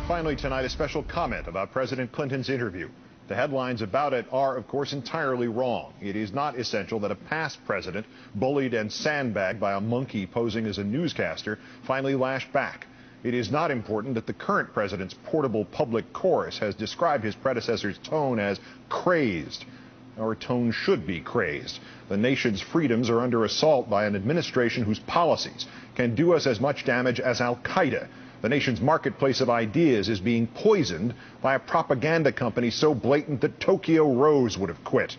Finally tonight, a special comment about President Clinton's interview. The headlines about it are, of course, entirely wrong. It is not essential that a past president, bullied and sandbagged by a monkey posing as a newscaster, finally lashed back. It is not important that the current president's portable public chorus has described his predecessor's tone as crazed. Our tone should be crazed. The nation's freedoms are under assault by an administration whose policies can do us as much damage as Al-Qaeda. The nation's marketplace of ideas is being poisoned by a propaganda company so blatant that Tokyo Rose would have quit.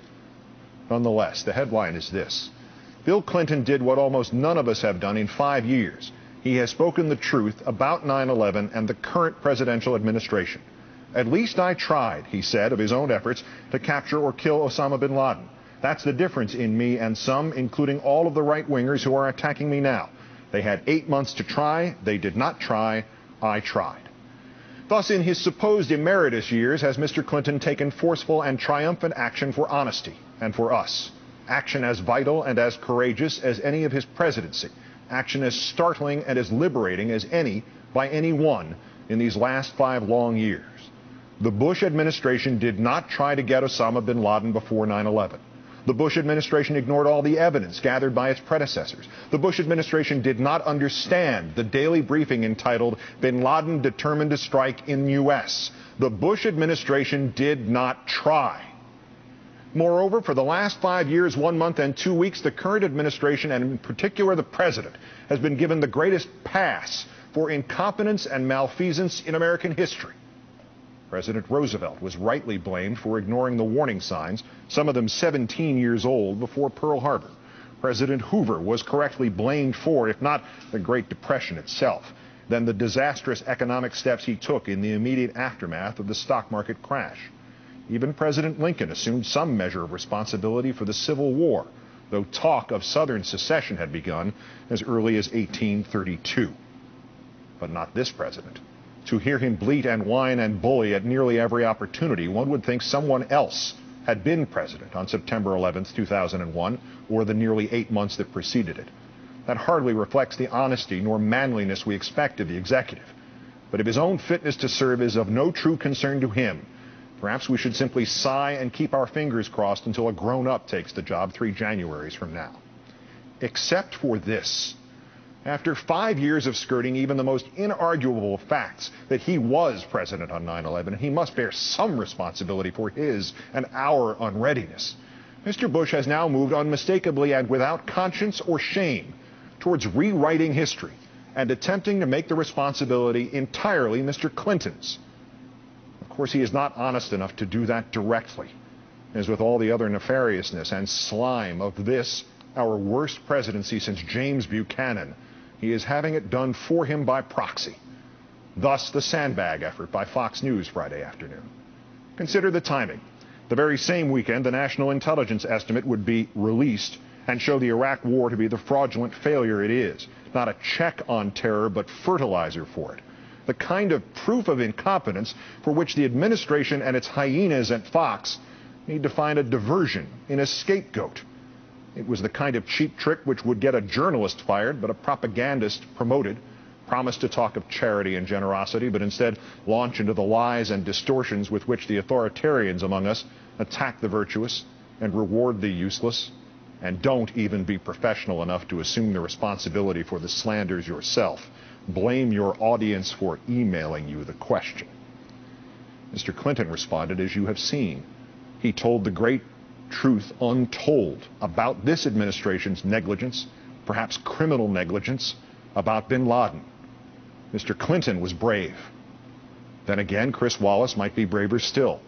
Nonetheless, the headline is this. Bill Clinton did what almost none of us have done in 5 years. He has spoken the truth about 9/11 and the current presidential administration. At least I tried, he said, of his own efforts to capture or kill Osama bin Laden. That's the difference in me and some, including all of the right-wingers who are attacking me now. They had 8 months to try. They did not try. I tried. Thus, in his supposed emeritus years, has Mr. Clinton taken forceful and triumphant action for honesty and for us. Action as vital and as courageous as any of his presidency. Action as startling and as liberating as any by anyone in these last 5 long years. The Bush administration did not try to get Osama bin Laden before 9/11. The Bush administration ignored all the evidence gathered by its predecessors. The Bush administration did not understand the daily briefing entitled "Bin Laden Determined to Strike in U.S." The Bush administration did not try. Moreover, for the last 5 years, 1 month, and 2 weeks, the current administration, and in particular the president, has been given the greatest pass for incompetence and malfeasance in American history. President Roosevelt was rightly blamed for ignoring the warning signs, some of them 17 years old, before Pearl Harbor. President Hoover was correctly blamed for, if not the Great Depression itself, then the disastrous economic steps he took in the immediate aftermath of the stock market crash. Even President Lincoln assumed some measure of responsibility for the Civil War, though talk of Southern secession had begun as early as 1832. But not this president. To hear him bleat and whine and bully at nearly every opportunity, one would think someone else had been president on September 11th, 2001, or the nearly 8 months that preceded it. That hardly reflects the honesty nor manliness we expect of the executive. But if his own fitness to serve is of no true concern to him, perhaps we should simply sigh and keep our fingers crossed until a grown-up takes the job 3 Januaries from now. Except for this. After 5 years of skirting even the most inarguable facts that he was president on 9/11, he must bear some responsibility for his and our unreadiness. Mr. Bush has now moved unmistakably and without conscience or shame towards rewriting history and attempting to make the responsibility entirely Mr. Clinton's. Of course, he is not honest enough to do that directly. As with all the other nefariousness and slime of this, our worst presidency since James Buchanan, he is having it done for him by proxy. Thus, the sandbag effort by Fox News Friday afternoon. Consider the timing. The very same weekend, the National Intelligence Estimate would be released and show the Iraq War to be the fraudulent failure it is. Not a check on terror, but fertilizer for it. The kind of proof of incompetence for which the administration and its hyenas at Fox need to find a diversion in a scapegoat. It was the kind of cheap trick which would get a journalist fired, but a propagandist promoted, promised to talk of charity and generosity, but instead launch into the lies and distortions with which the authoritarians among us attack the virtuous and reward the useless, and don't even be professional enough to assume the responsibility for the slanders yourself. Blame your audience for emailing you the question. Mr. Clinton responded as you have seen. He told the great truth untold about this administration's negligence, perhaps criminal negligence, about bin Laden. Mr. Clinton was brave. Then again, Chris Wallace might be braver still.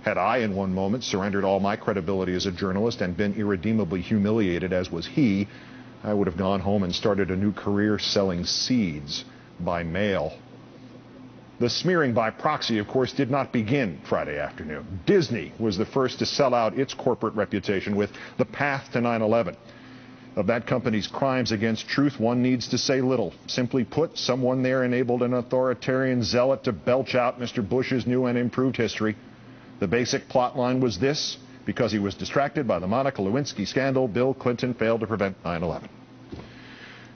Had I, in one moment, surrendered all my credibility as a journalist and been irredeemably humiliated as was he, I would have gone home and started a new career selling seeds by mail. The smearing by proxy, of course, did not begin Friday afternoon. Disney was the first to sell out its corporate reputation with The Path to 9/11. Of that company's crimes against truth, one needs to say little. Simply put, someone there enabled an authoritarian zealot to belch out Mr. Bush's new and improved history. The basic plot line was this: because he was distracted by the Monica Lewinsky scandal, Bill Clinton failed to prevent 9/11.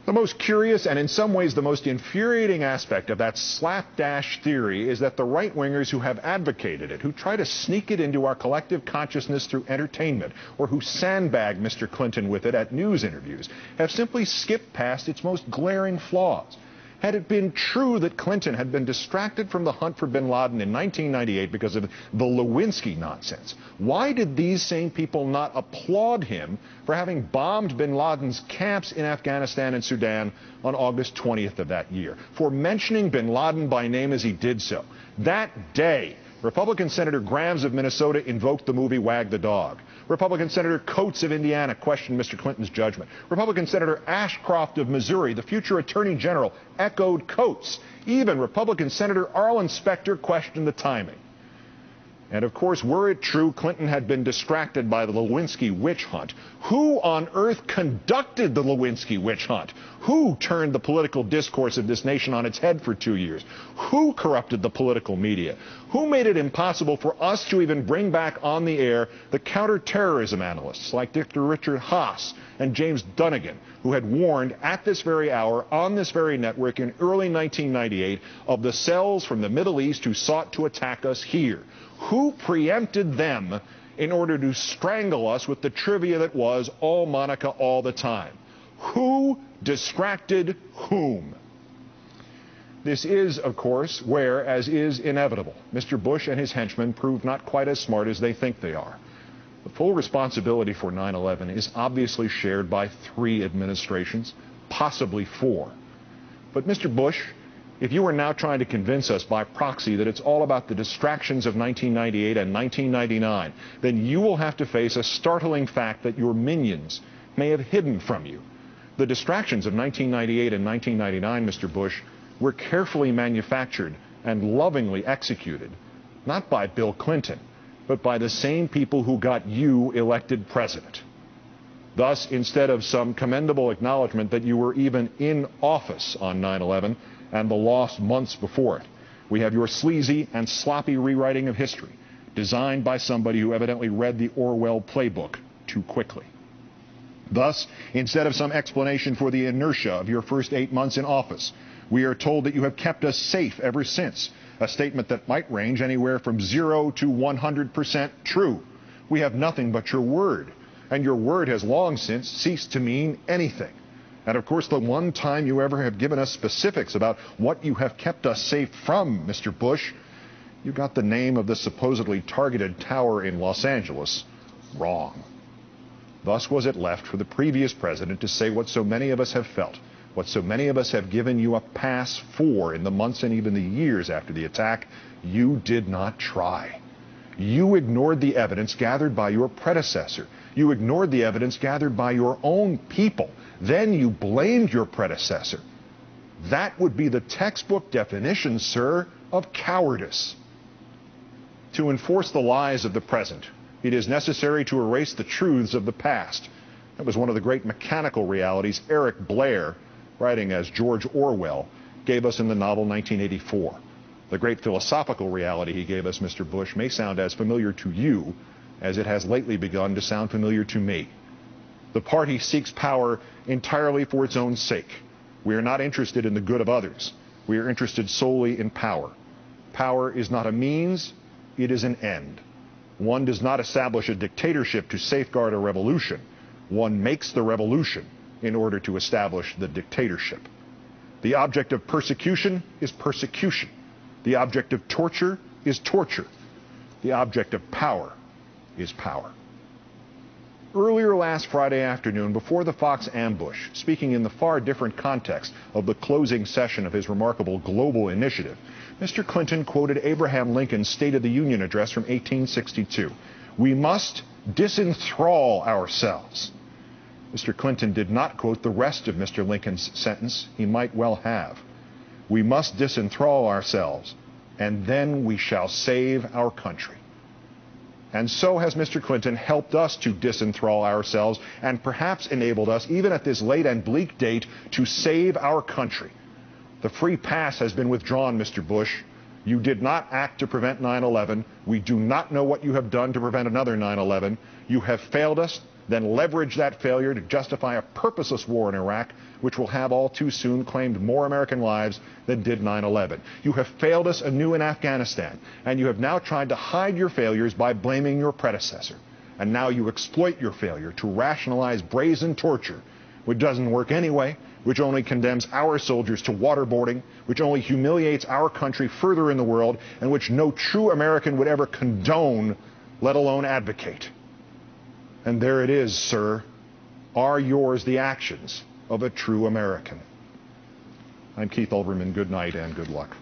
The most curious and in some ways the most infuriating aspect of that slapdash theory is that the right-wingers who have advocated it, who try to sneak it into our collective consciousness through entertainment, or who sandbag Mr. Clinton with it at news interviews, have simply skipped past its most glaring flaws. Had it been true that Clinton had been distracted from the hunt for bin Laden in 1998 because of the Lewinsky nonsense, why did these same people not applaud him for having bombed bin Laden's camps in Afghanistan and Sudan on August 20th of that year, for mentioning bin Laden by name as he did so? That day, Republican Senator Grams of Minnesota invoked the movie Wag the Dog. Republican Senator Coates of Indiana questioned Mr. Clinton's judgment. Republican Senator Ashcroft of Missouri, the future Attorney General, echoed Coates. Even Republican Senator Arlen Specter questioned the timing. And of course, were it true Clinton had been distracted by the Lewinsky witch hunt, who on earth conducted the Lewinsky witch hunt? Who turned the political discourse of this nation on its head for 2 years? Who corrupted the political media? Who made it impossible for us to even bring back on the air the counterterrorism analysts like Dr. Richard Haas and James Dunnigan, who had warned at this very hour on this very network in early 1998 of the cells from the Middle East who sought to attack us here? Who preempted them in order to strangle us with the trivia that was all Monica all the time? Who distracted whom? This is, of course, where, as is inevitable, Mr. Bush and his henchmen proved not quite as smart as they think they are. The full responsibility for 9/11 is obviously shared by 3 administrations, possibly 4. But Mr. Bush, if you are now trying to convince us by proxy that it's all about the distractions of 1998 and 1999, then you will have to face a startling fact that your minions may have hidden from you. The distractions of 1998 and 1999, Mr. Bush, were carefully manufactured and lovingly executed, not by Bill Clinton, but by the same people who got you elected president. Thus, instead of some commendable acknowledgement that you were even in office on 9/11, and the lost months before it, we have your sleazy and sloppy rewriting of history, designed by somebody who evidently read the Orwell playbook too quickly. Thus, instead of some explanation for the inertia of your first 8 months in office, we are told that you have kept us safe ever since, a statement that might range anywhere from 0 to 100% true. We have nothing but your word, and your word has long since ceased to mean anything. And of course, the one time you ever have given us specifics about what you have kept us safe from, Mr. Bush, you got the name of the supposedly targeted tower in Los Angeles wrong. Thus was it left for the previous president to say what so many of us have felt, what so many of us have given you a pass for in the months and even the years after the attack. You did not try. You ignored the evidence gathered by your predecessor. You ignored the evidence gathered by your own people. Then you blamed your predecessor. That would be the textbook definition, sir, of cowardice. To enforce the lies of the present, it is necessary to erase the truths of the past. That was one of the great mechanical realities Eric Blair, writing as George Orwell, gave us in the novel 1984. The great philosophical reality he gave us, Mr. Bush, may sound as familiar to you as it has lately begun to sound familiar to me. The party seeks power entirely for its own sake. We are not interested in the good of others. We are interested solely in power. Power is not a means, it is an end. One does not establish a dictatorship to safeguard a revolution. One makes the revolution in order to establish the dictatorship. The object of persecution is persecution. The object of torture is torture. The object of power is power. Earlier last Friday afternoon, before the Fox ambush, speaking in the far different context of the closing session of his remarkable global initiative, Mr. Clinton quoted Abraham Lincoln's State of the Union address from 1862. We must disenthrall ourselves. Mr. Clinton did not quote the rest of Mr. Lincoln's sentence. He might well have. We must disenthrall ourselves, and then we shall save our country. And so has Mr. Clinton helped us to disenthrall ourselves and perhaps enabled us, even at this late and bleak date, to save our country. The free pass has been withdrawn, Mr. Bush. You did not act to prevent 9/11. We do not know what you have done to prevent another 9/11. You have failed us. then leverage that failure to justify a purposeless war in Iraq, which will have all too soon claimed more American lives than did 9/11. You have failed us anew in Afghanistan, and you have now tried to hide your failures by blaming your predecessor. And now you exploit your failure to rationalize brazen torture, which doesn't work anyway, which only condemns our soldiers to waterboarding, which only humiliates our country further in the world, and which no true American would ever condone, let alone advocate. And there it is, sir. Are yours the actions of a true American? I'm Keith Olbermann. Good night and good luck.